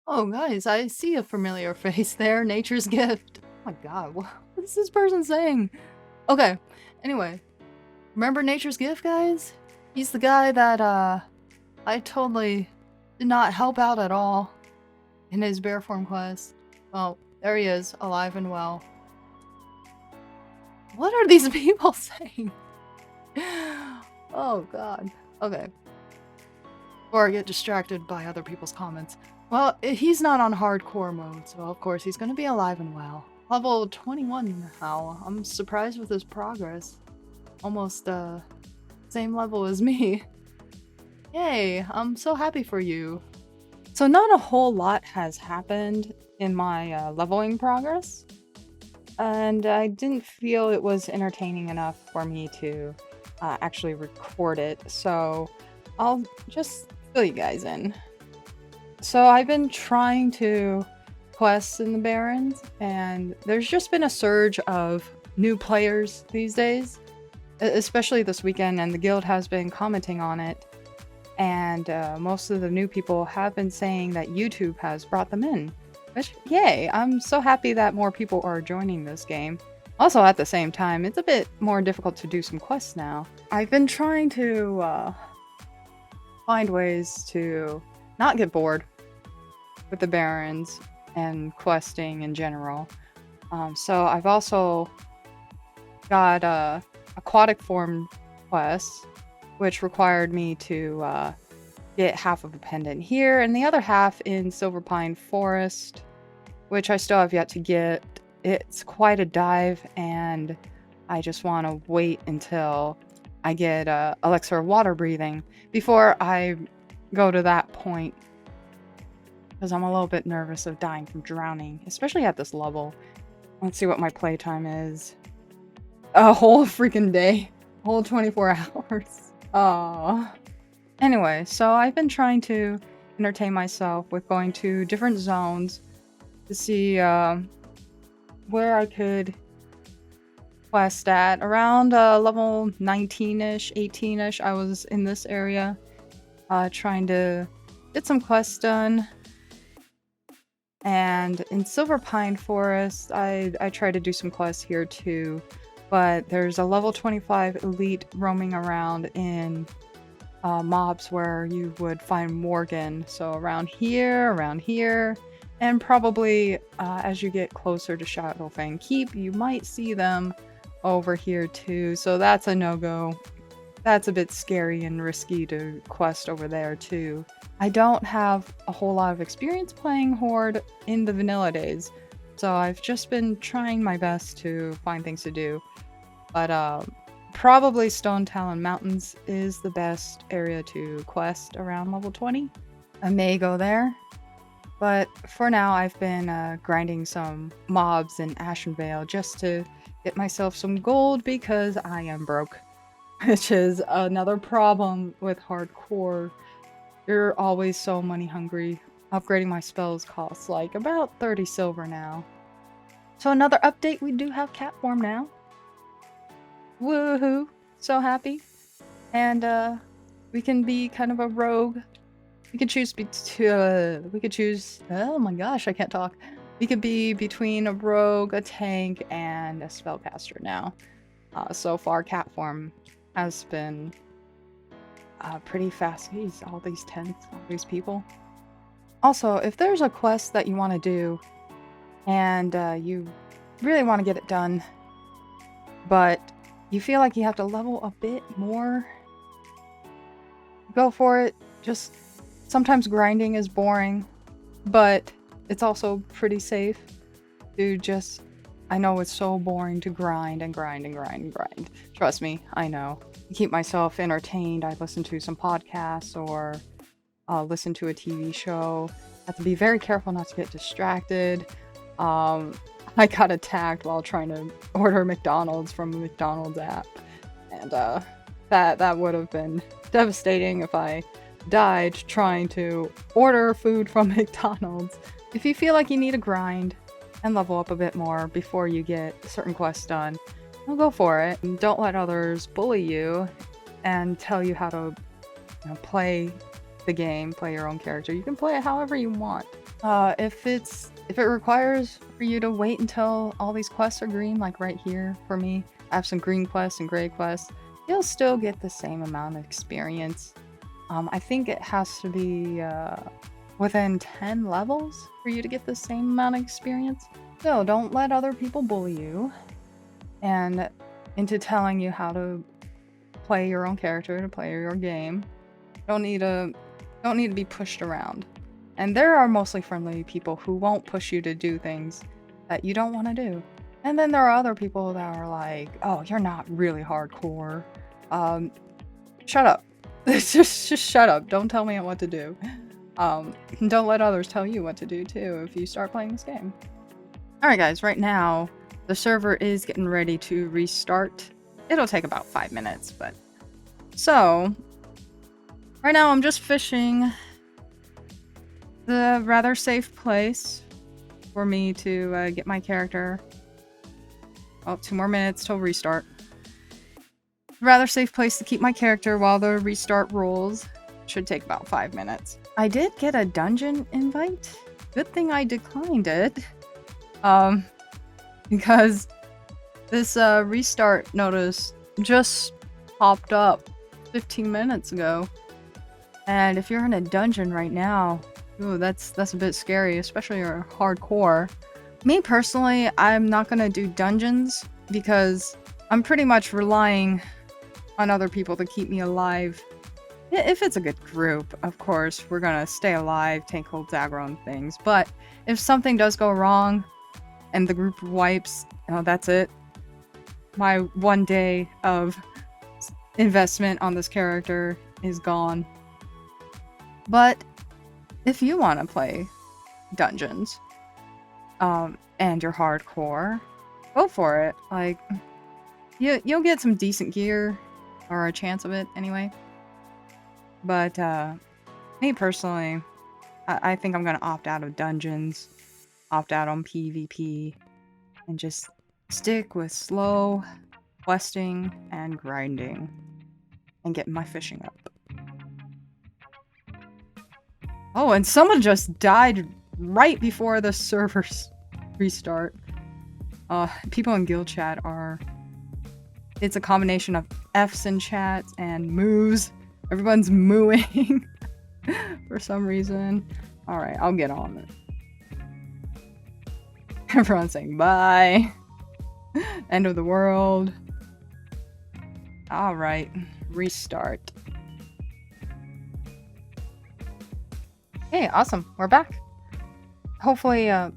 Oh, guys, I see a familiar face there. Nature's gift. Oh my god, what is this person saying? Okay, anyway. Remember Nature's gift, guys? He's the guy that, I totally did not help out at all in his bear form quest. Well, there he is, alive and well. What are these people saying? Oh god. Okay. Or I get distracted by other people's comments. Well, he's not on hardcore mode, so of course he's gonna be alive and well. Level 21 now. I'm surprised with his progress. Almost, same level as me. Yay, I'm so happy for you. So not a whole lot has happened in my leveling progress, and I didn't feel it was entertaining enough for me to actually record it, so I'll just fill you guys in. So I've been trying to quest in the Barrens, and there's just been a surge of new players these days, especially this weekend, and the guild has been commenting on it. And most of the new people have been saying that YouTube has brought them in. Which, yay! I'm so happy that more people are joining this game. Also, at the same time, it's a bit more difficult to do some quests now. I've been trying to find ways to not get bored with the Barrens and questing in general. So I've also got aquatic form quests, which required me to get half of a pendant here and the other half in Silverpine Forest, which I still have yet to get. It's quite a dive, and I just want to wait until I get Elixir of Water Breathing before I go to that point, because I'm a little bit nervous of dying from drowning, especially at this level. Let's see what my playtime is. A whole freaking day. A whole 24 hours. Aww. Anyway, so I've been trying to entertain myself with going to different zones to see where I could quest at. Around level 19-ish, 18-ish, I was in this area trying to get some quests done. And in Silverpine Forest, I tried to do some quests here too. But there's a level 25 elite roaming around in mobs where you would find Morgan. So around here, and probably as you get closer to Shadowfang Keep, you might see them over here too. So that's a no-go. That's a bit scary and risky to quest over there too. I don't have a whole lot of experience playing Horde in the vanilla days, so I've just been trying my best to find things to do. But probably Stone Talon Mountains is the best area to quest around level 20. I may go there, but for now I've been grinding some mobs in Ashenvale just to get myself some gold because I am broke. Which is another problem with hardcore. You're always so money hungry. Upgrading my spells costs like about 30 silver now. So another update, we do have cat form now. Woohoo! So happy. And we can be kind of a rogue. We could choose oh my gosh, I can't talk. We could be between a rogue, a tank, and a spellcaster now. So far, cat form has been pretty fast. Geez, all these tents, all these people. Also, if there's a quest that you want to do and you really want to get it done, but you feel like you have to level a bit more, go for it. Just sometimes grinding is boring, but it's also pretty safe to just... I know it's so boring to grind and grind and grind and grind. Trust me, I know. To keep myself entertained, I listen to some podcasts or listen to a TV show. I have to be very careful not to get distracted. I got attacked while trying to order McDonald's from the McDonald's app. And that would have been devastating if I died trying to order food from McDonald's. If you feel like you need a grind and level up a bit more before you get certain quests done, well, go for it. And don't let others bully you and tell you how to play the game, play your own character. You can play it however you want. If it requires for you to wait until all these quests are green, like right here for me, I have some green quests and gray quests, you'll still get the same amount of experience. I think it has to be within 10 levels for you to get the same amount of experience. So don't let other people bully you and into telling you how to play your own character, to play your game. Don't need to be pushed around. And there are mostly friendly people who won't push you to do things that you don't want to do. And then there are other people that are like, oh, you're not really hardcore. Shut up. just shut up. Don't tell me what to do. Don't let others tell you what to do too if you start playing this game. Alright guys, right now the server is getting ready to restart. It'll take about 5 minutes, but... So, right now I'm just fishing the rather safe place for me to get my character. Oh, 2 more minutes till restart. Rather safe place to keep my character while the restart rolls. Should take about 5 minutes. I did get a dungeon invite. Good thing I declined it. Because this restart notice just popped up 15 minutes ago. And if you're in a dungeon right now, ooh, that's a bit scary, especially if you're hardcore. Me personally, I'm not gonna do dungeons because I'm pretty much relying on other people to keep me alive. If it's a good group, of course, we're gonna stay alive, take hold aggro and things. But if something does go wrong and the group wipes, that's it. My 1 day of investment on this character is gone. But if you want to play dungeons, and you're hardcore, go for it. Like, you'll get some decent gear, or a chance of it anyway. But me personally, I think I'm gonna opt out of dungeons, opt out on PvP, and just stick with slow questing and grinding, and getting my fishing up. Oh, and someone just died right before the servers restart. People in guild chat are... It's a combination of Fs in chat and moos. Everyone's mooing for some reason. Alright, I'll get on it. Everyone's saying bye. End of the world. Alright, restart. Hey, awesome. We're back. Hopefully I'll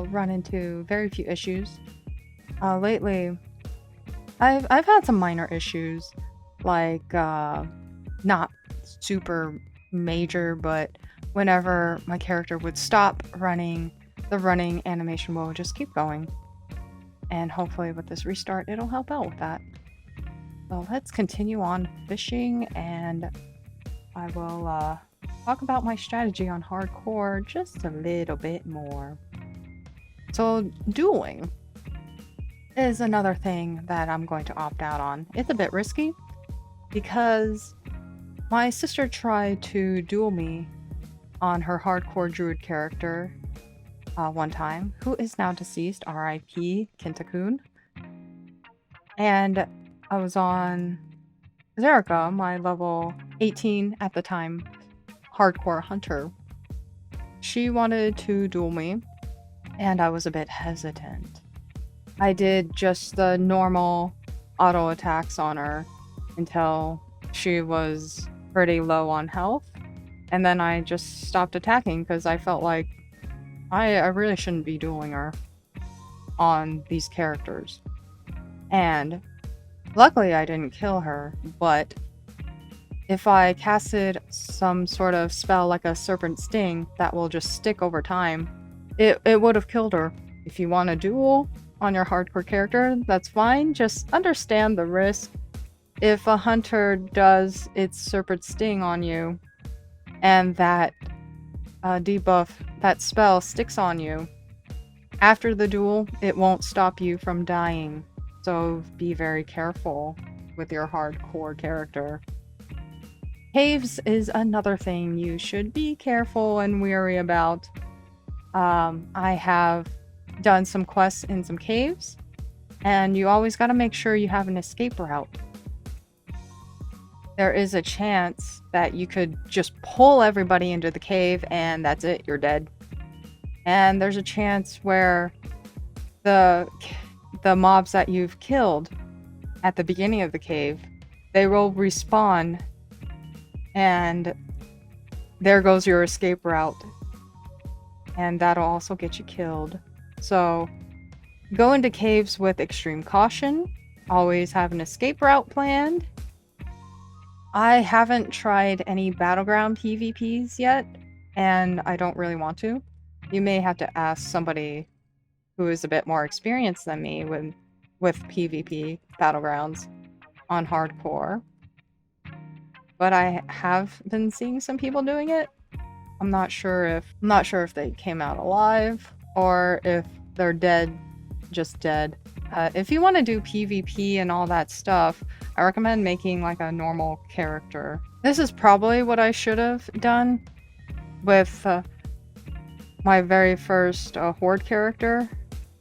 run into very few issues. Lately, I've had some minor issues, like not super major, but whenever my character would stop running, the running animation will just keep going. And hopefully with this restart, it'll help out with that. So let's continue on fishing, and I will talk about my strategy on hardcore just a little bit more. So dueling is another thing that I'm going to opt out on. It's a bit risky because my sister tried to duel me on her hardcore druid character one time, who is now deceased, RIP Kintakun. And I was on Zerika, my level 18 at the time hardcore hunter. She wanted to duel me, and I was a bit hesitant. I did just the normal auto attacks on her until she was pretty low on health, and then I just stopped attacking because I felt like I really shouldn't be dueling her on these characters. And luckily I didn't kill her, but if I casted some sort of spell like a Serpent Sting that will just stick over time, it would have killed her. If you want to duel on your hardcore character, that's fine. Just understand the risk. If a hunter does its Serpent Sting on you, and that debuff, that spell sticks on you, after the duel, it won't stop you from dying. So be very careful with your hardcore character. Caves is another thing you should be careful and wary about. I have done some quests in some caves, and you always got to make sure you have an escape route. There is a chance that you could just pull everybody into the cave and that's it, you're dead. And there's a chance where the mobs that you've killed at the beginning of the cave, they will respawn, and there goes your escape route. And that'll also get you killed. So go into caves with extreme caution. Always have an escape route planned. I haven't tried any battleground PvPs yet, and I don't really want to. You may have to ask somebody who is a bit more experienced than me with PvP battlegrounds on hardcore. But I have been seeing some people doing it. I'm not sure if they came out alive or if they're dead, just dead. If you want to do PvP and all that stuff, I recommend making like a normal character. This is probably what I should have done with my very first Horde character.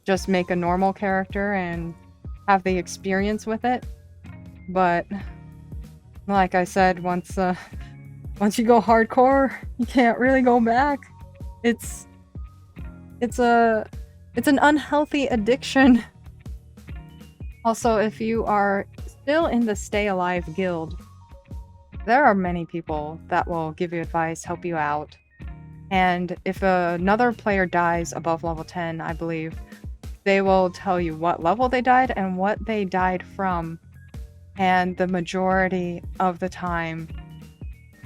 Just make a normal character and have the experience with it. But like I said, once you go hardcore, you can't really go back. It's an unhealthy addiction. Also, if you are still in the Stay Alive guild, there are many people that will give you advice, help you out. And if another player dies above level 10, I believe, they will tell you what level they died and what they died from. And the majority of the time,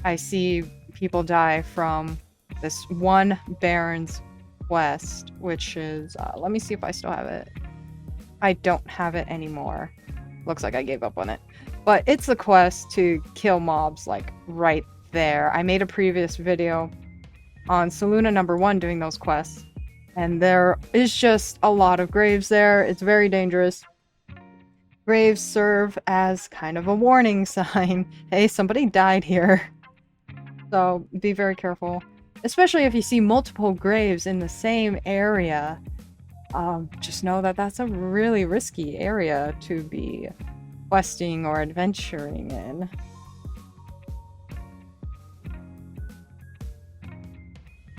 I see people die from this one Baron's quest, which is, let me see if I still have it. I don't have it anymore. Looks like I gave up on it. But it's the quest to kill mobs, like, right there. I made a previous video on Soluna #1 doing those quests. And there is just a lot of graves there. It's very dangerous. Graves serve as kind of a warning sign. Hey, somebody died here. So be very careful. Especially if you see multiple graves in the same area. Just know that that's a really risky area to be questing or adventuring in.